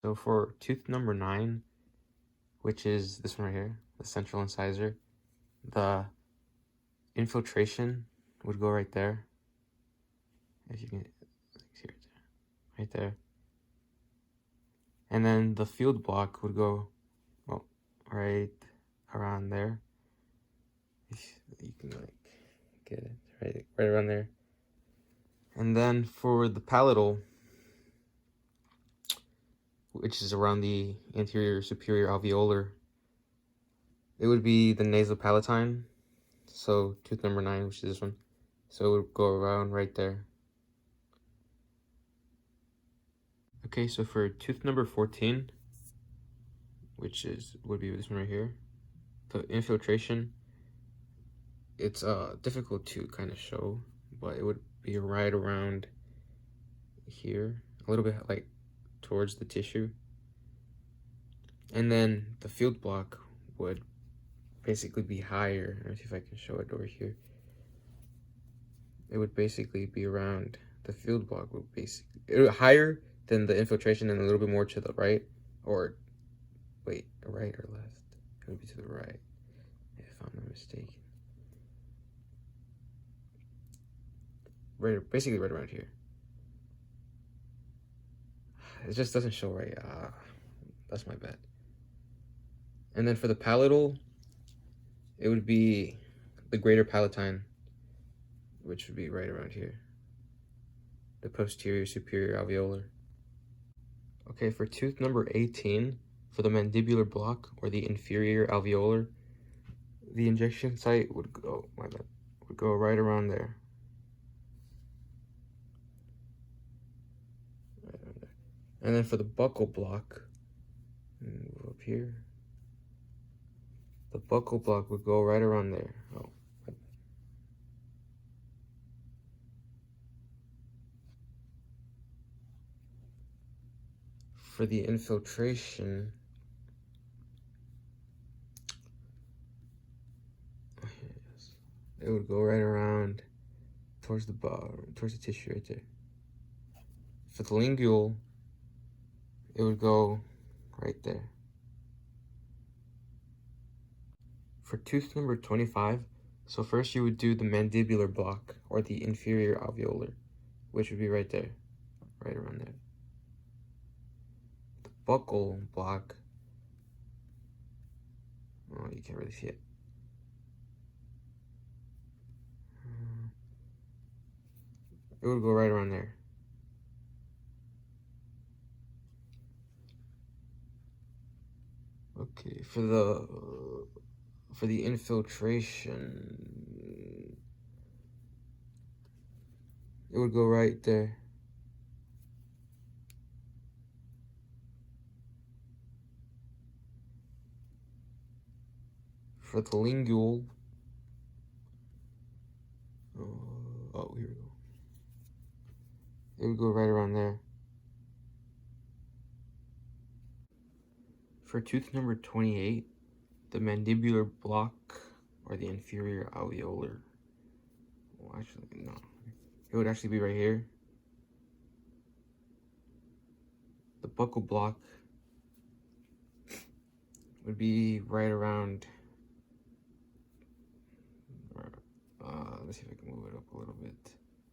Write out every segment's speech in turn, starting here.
So for tooth number 9, which is this one right here, the central incisor, the infiltration would go right there. If you can see right there. And then the field block would go, well, right around there. You can like get it right around there. And then for the palatal, which is around the anterior superior alveolar, it would be the nasopalatine. So tooth number 9, which is this one. So it would go around right there. Okay, so for tooth number 14, which would be this one right here, the infiltration, it's difficult to kind of show, but it would be right around here, a little bit like towards the tissue. And then the field block would basically be higher. Let me see if I can show it over here. It would basically be around, the field block would basically higher than the infiltration and a little bit more to the right, or wait, right or left? It would be to the right, if I'm not mistaken. Right, basically right around here. It just doesn't show right. That's my bad. And then for the palatal, it would be the greater palatine, which would be right around here. The posterior superior alveolar. Okay, for tooth number 18, for the mandibular block or the inferior alveolar, the injection site would go, would go right around there. Right around there. And then for the buccal block, move up here. The buccal block would go right around there. Oh. For the infiltration, it would go right around towards the bottom, towards the tissue right there. For the lingual, it would go right there. For tooth number 25, so first you would do the mandibular block or the inferior alveolar, which would be right there, right around there. The buccal block, oh, you can't really see it. It would go right around there. Okay, for the infiltration, it would go right there. For the lingual, oh, here we go. It would go right around there. For tooth number 28, the mandibular block or the inferior alveolar. Well, actually, no. It would actually be right here. The buccal block would be right around. Let's see if I can move it up a little bit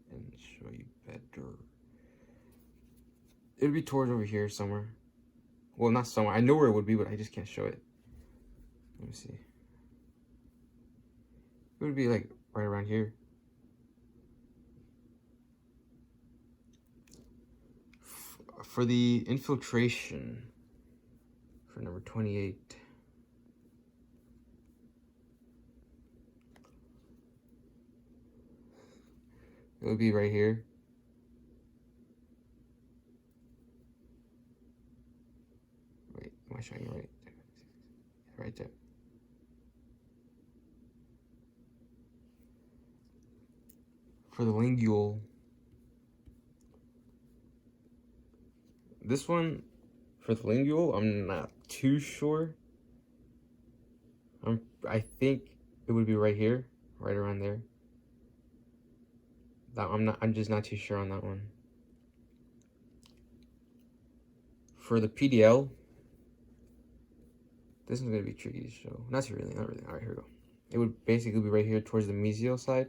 and show you better. It would be towards over here somewhere. Well, not somewhere. I know where it would be, but I just can't show it. Let me see. It would be like right around here. For the infiltration, for number 28, it would be right here. Wait, am I showing you right? Right there. For the lingual, this one, for the lingual, I'm not too sure. I think it would be right here, right around there. I'm just not too sure on that one. For the PDL, this one's gonna be tricky to show. Not really. Alright, here we go. It would basically be right here towards the mesial side.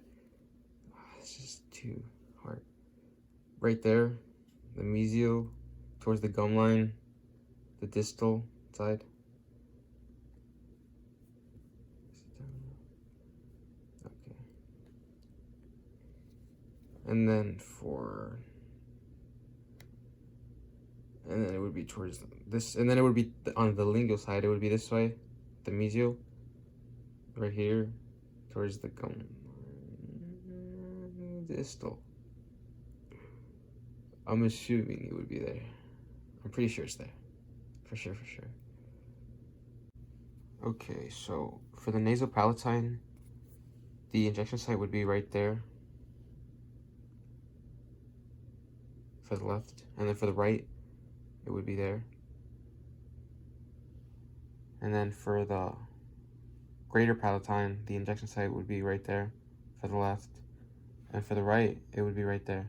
It's just too hard. Right there, the mesial, towards the gum line, the distal side. Okay. And then it would be towards this, and then it would be on the lingual side, it would be this way, the mesial, right here, towards the gum, distal. I'm assuming it would be there. I'm pretty sure it's there. For sure. Okay, so for the nasal palatine, the injection site would be right there for the left, and then for the right, it would be there. And then for the greater palatine, the injection site would be right there for the left, and for the right, it would be right there.